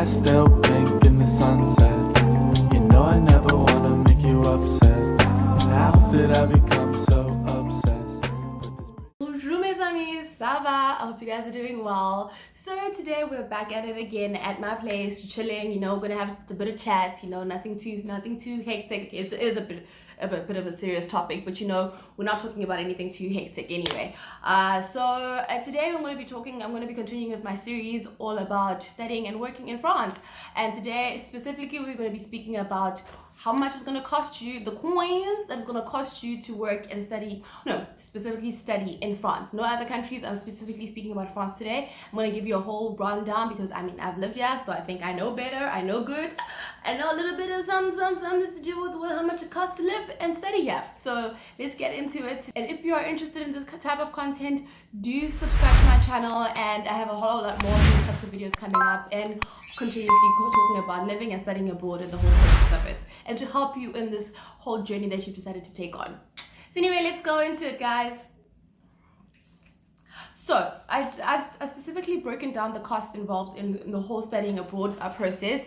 I still blink in the sunset. You know I never wanna make you upset. How did I become so obsessed with this? Bonjour mes amis, ça va? I hope you guys are doing well. So today we're back at it again at my place, chilling. We're gonna have a bit of chat. Nothing too hectic. It is a bit of a serious topic, but we're not talking about anything too hectic anyway. So today I'm going to be continuing with my series all about studying and working in France. And today specifically we're going to be speaking about how much it's going to cost you, the coins that it's going to cost you to work and study, specifically study in France. No other countries. I'm specifically speaking about France today. I'm going to give you a whole rundown because I've lived here, so I think I know better, I know good, I know a little bit of something to do with how much it costs to live and study here. So let's get into it. And if you are interested in this type of content, do subscribe to my channel, and I have a whole lot more of these types of videos coming up and continuously talking about living and studying abroad and the whole process of it, and to help you in this whole journey that you've decided to take on. So anyway, let's go into it, guys. So I've specifically broken down the costs involved in the whole studying abroad process.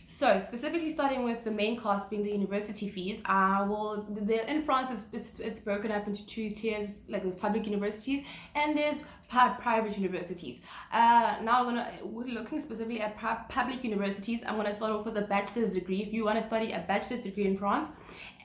So specifically starting with the main cost being the university fees. In France it's broken up into two tiers, like there's public universities and there's private universities. Now we're looking specifically at public universities. I'm going to start off with a bachelor's degree. If you want to study a bachelor's degree in France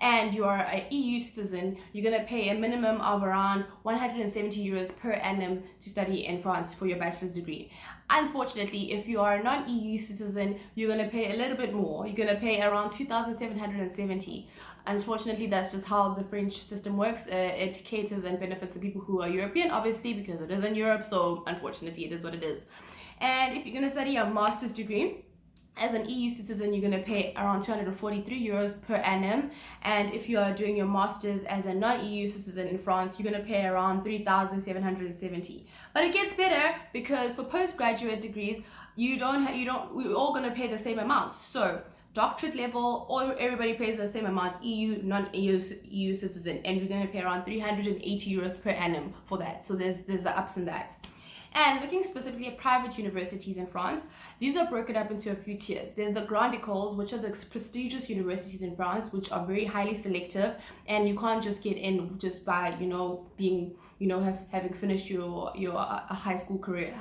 and you are an EU citizen, you're going to pay a minimum of around 170 euros per annum to study in France for your bachelor's degree. Unfortunately, if you are a non-EU citizen, you're going to pay a little bit more. You're going to pay around 2,770. Unfortunately, that's just how the French system works. It caters and benefits the people who are European, obviously, because it is in Europe. So unfortunately, it is what it is. And if you're going to study a master's degree, as an EU citizen, you're going to pay around 243 euros per annum. And if you are doing your master's as a non-EU citizen in France, you're going to pay around 3,770. But it gets better because for postgraduate degrees, we're all going to pay the same amount. So doctorate level, everybody pays the same amount, EU, non-EU citizen, and we're going to pay around 380 euros per annum for that. So there's the ups and that. And looking specifically at private universities in France, these are broken up into a few tiers. There's the Grand Écoles, which are the prestigious universities in France, which are very highly selective, and you can't just get in just by having finished your high school career,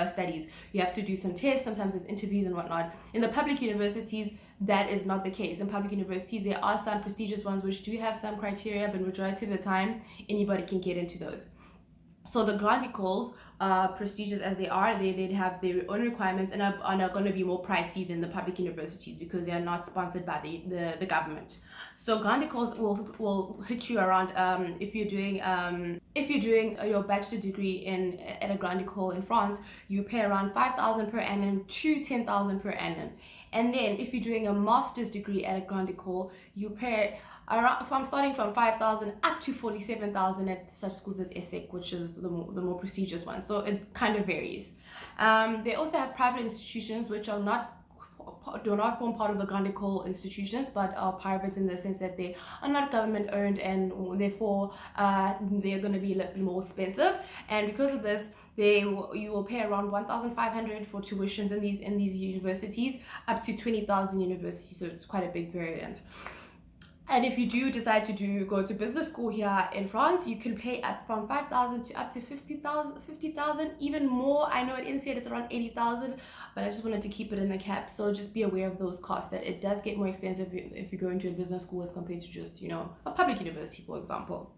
studies. You have to do some tests. Sometimes there's interviews and whatnot. In the public universities, that is not the case. In public universities, there are some prestigious ones which do have some criteria, but majority of the time, anybody can get into those. So the Grand Écoles, prestigious as they are, they have their own requirements and are going to be more pricey than the public universities because they are not sponsored by the government. So Grand Écoles will hit you around if you're doing your bachelor degree at a Grand École in France, you pay around 5,000 per annum to 10,000 per annum. And then if you're doing a master's degree at a Grand École, you pay starting from 5,000 up to 47,000 at such schools as ESSEC, which is the more prestigious one. So it kind of varies. They also have private institutions which do not form part of the Grand École institutions, but are private in the sense that they are not government owned, and therefore they're going to be a little more expensive. And because of this, you will pay around 1,500 for tuitions in these universities, up to 20,000 universities. So it's quite a big variant. And if you do decide to go to business school here in France, you can pay up from 5,000 to up to 50,000, even more. I know at NCED it's around 80,000, but I just wanted to keep it in the cap. So just be aware of those costs, that it does get more expensive if you go into a business school as compared to just, a public university, for example.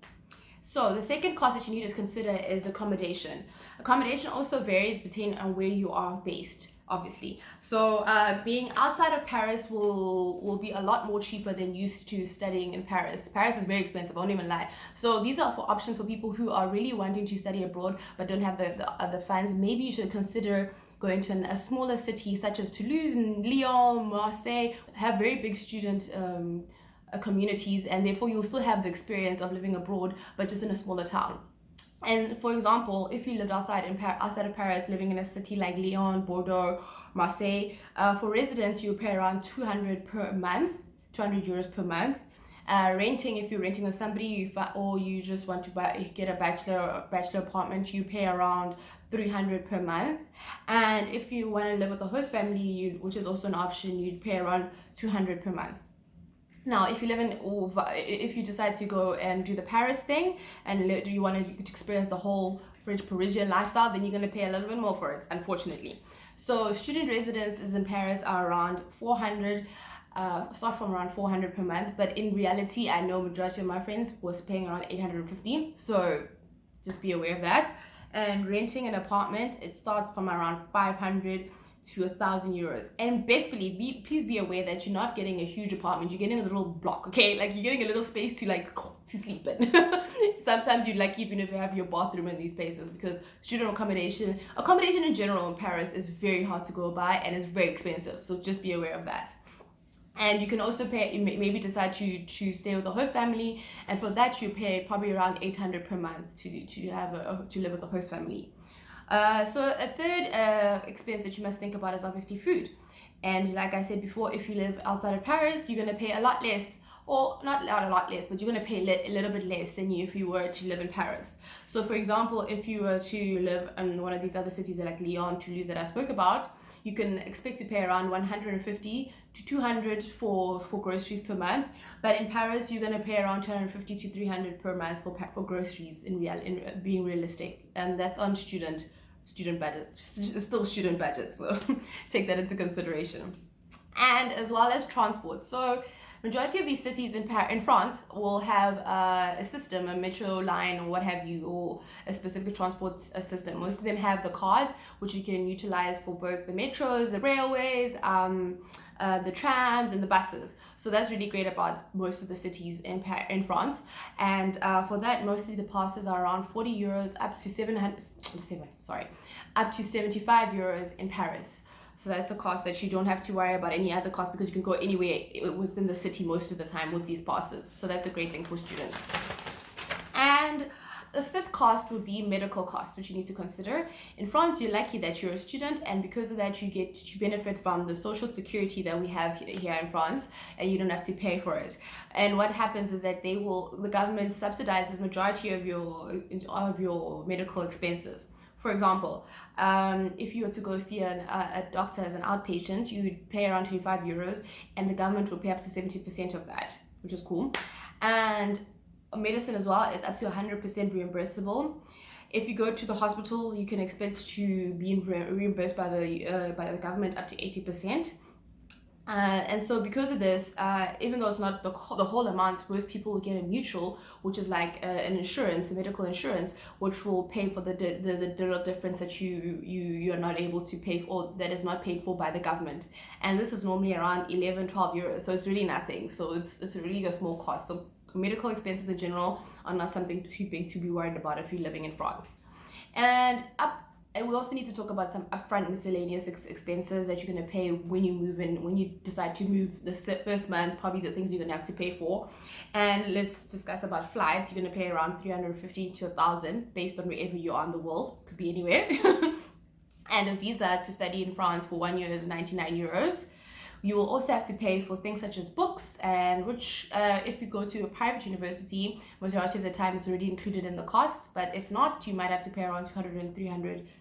So the second cost that you need to consider is accommodation. Accommodation also varies between where you are based, obviously. So being outside of Paris will be a lot more cheaper than used to studying in Paris. Paris is very expensive, I won't even lie. So these are for options for people who are really wanting to study abroad but don't have the funds. Maybe you should consider going to a smaller city such as Toulouse, Lyon, Marseille, have very big student communities, and therefore you'll still have the experience of living abroad but just in a smaller town. And for example, if you lived outside of Paris, living in a city like Lyon, Bordeaux, Marseille, for residents you pay around 200 euros per month. Renting, if you're renting with somebody, or you just want to get a bachelor apartment, you pay around 300 per month. And if you want to live with a host family, which is also an option, you'd pay around 200 per month. Now, if you decide to go and do the Paris thing and you want to experience the whole French Parisian lifestyle, then you're going to pay a little bit more for it, unfortunately. So student residences in Paris are around 400, start from around 400 per month, but in reality, I know majority of my friends was paying around 815. So just be aware of that. And renting an apartment, it starts from around 500 to 1,000 euros. And best believe, please be aware that you're not getting a huge apartment, you're getting a little block, okay? Like, you're getting a little space to sleep in. Sometimes you'd like, even if you have your bathroom in these places, because student accommodation in general in Paris is very hard to go by and is very expensive. So just be aware of that. And you can also pay, you maybe decide to stay with a host family, and for that you pay probably around 800 per month to live with a host family. So a third expense that you must think about is obviously food. And like I said before, if you live outside of Paris, you're going to pay a lot less, or not a lot less, but you're going to pay a little bit less than if you were to live in Paris. So for example, if you were to live in one of these other cities like Lyon, Toulouse that I spoke about, you can expect to pay around 150 to 200 for groceries per month. But in Paris, you're going to pay around 250 to 300 per month for groceries in being realistic. And that's on student budget, still student budget. So take that into consideration. And as well as transport. So majority of these cities in France will have a system, a metro line or what have you, or a specific transport system. Most of them have the card, which you can utilize for both the metros, the railways, the trams and the buses. So that's really great about most of the cities in France. And for that, mostly the passes are around 40 euros up to 75 euros in Paris. So that's a cost that you don't have to worry about any other cost, because you can go anywhere within the city most of the time with these passes. So that's a great thing for students. And the fifth cost would be medical costs, which you need to consider. In France, you're lucky that you're a student, and because of that, you get to benefit from the social security that we have here in France, and you don't have to pay for it. And what happens is that the government subsidizes majority of your medical expenses. For example, if you were to go see a doctor as an outpatient, you would pay around 25 euros, and the government will pay up to 70% of that, which is cool. And medicine as well is up to 100% reimbursable. If you go to the hospital, you can expect to be reimbursed by the government up to 80%. And so because of this, even though it's not the whole amount, most people will get a mutual, which is like an insurance, a medical insurance, which will pay for the little difference that you're not able to pay for, or that is not paid for by the government. And this is normally around 11-12 euros, so it's really nothing. So it's really a small cost. So medical expenses in general are not something too big to be worried about if you're living in France. And we also need to talk about some upfront miscellaneous expenses that you're going to pay when you move in, when you decide to move the first month, probably the things you're going to have to pay for. And let's discuss about flights. You're going to pay around 350 to 1,000 based on wherever you are in the world. Could be anywhere. And a visa to study in France for 1 year is 99 euros. You will also have to pay for things such as books, and which if you go to a private university, majority of the time it's already included in the costs. But if not, you might have to pay around 200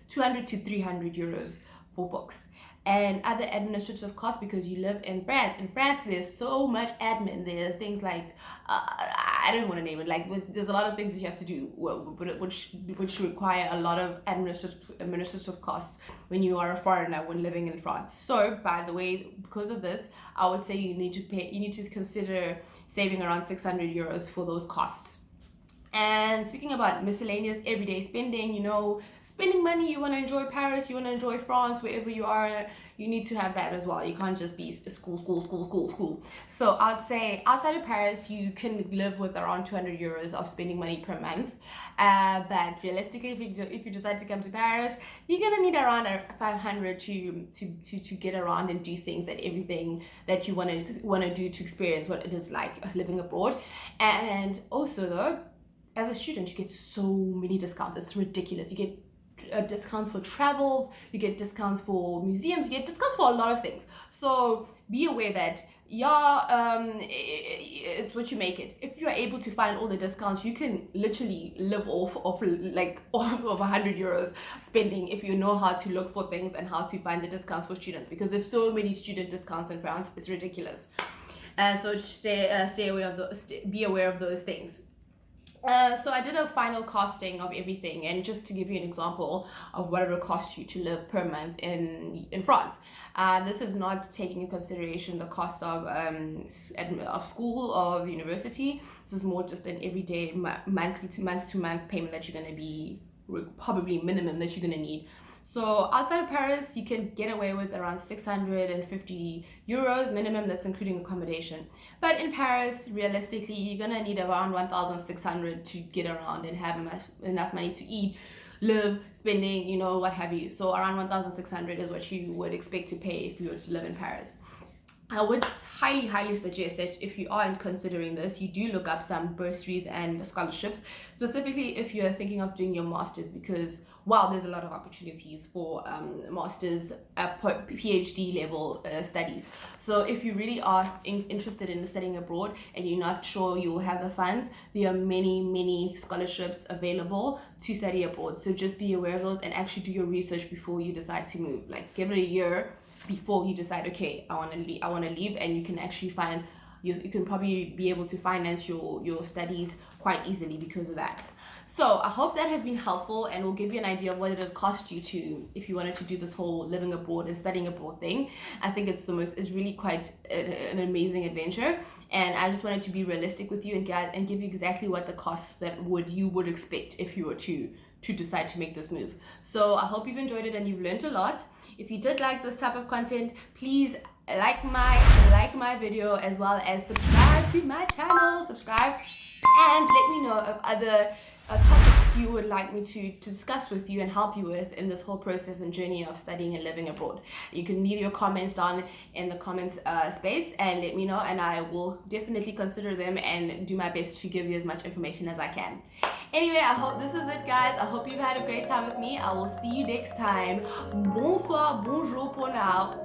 to 300 euros for books. And other administrative costs, because you live in France. In France, there's so much admin. There are things like, I don't want to name it, like there's a lot of things that you have to do, which require a lot of administrative costs when you are a foreigner when living in France. So, by the way, because of this, I would say you need to consider saving around 600 euros for those costs. And speaking about miscellaneous everyday spending, spending money, you want to enjoy Paris, you want to enjoy France, wherever you are, you need to have that as well. You can't just be school. So I'd say outside of Paris, you can live with around 200 euros of spending money per month. But realistically, if you decide to come to Paris, you're going to need around 500 to get around and do things, and everything that you want to do to experience what it is like living abroad. And also though, as a student, you get so many discounts. It's ridiculous. You get discounts for travels, you get discounts for museums, you get discounts for a lot of things. So be aware that it's what you make it. If you're able to find all the discounts, you can literally live off of off of 100 euros spending if you know how to look for things and how to find the discounts for students, because there's so many student discounts in France. It's ridiculous. So stay aware of be aware of those things. So I did a final costing of everything, and just to give you an example of what it will cost you to live per month in France. This is not taking in consideration the cost of school or of university. This is more just an everyday month to month payment that you're going to be probably minimum that you're going to need. So outside of Paris, you can get away with around 650 euros minimum. That's including accommodation. But in Paris, realistically, you're gonna need around 1,600 to get around and have enough money to eat, live, spending, you know, what have you. So around 1,600 is what you would expect to pay if you were to live in Paris. I would highly suggest that if you are considering this, you do look up some bursaries and scholarships, specifically if you're thinking of doing your master's, because wow, there's a lot of opportunities for master's, PhD level studies. So if you really are interested in studying abroad and you're not sure you will have the funds, there are many scholarships available to study abroad. So just be aware of those and actually do your research before you decide to move. Like, give it a year before you decide, okay, I want to leave, and you can actually find you can probably be able to finance your studies quite easily because of that. So I hope that has been helpful and will give you an idea of what it would cost you to, if you wanted to do this whole living abroad and studying abroad thing. I think it's really quite an amazing adventure, and I just wanted to be realistic with you and give you exactly what the costs that you would expect if you were to decide to make this move. So I hope you've enjoyed it and you've learned a lot. If you did like this type of content, please like my video, as well as subscribe to my channel, and let me know of other topics you would like me to discuss with you and help you with in this whole process and journey of studying and living abroad. You can leave your comments down in the comments space and let me know, and I will definitely consider them and do my best to give you as much information as I can. Anyway, I hope this is it, guys. I hope you've had a great time with me. I will see you next time. Bonsoir, bonjour pour now.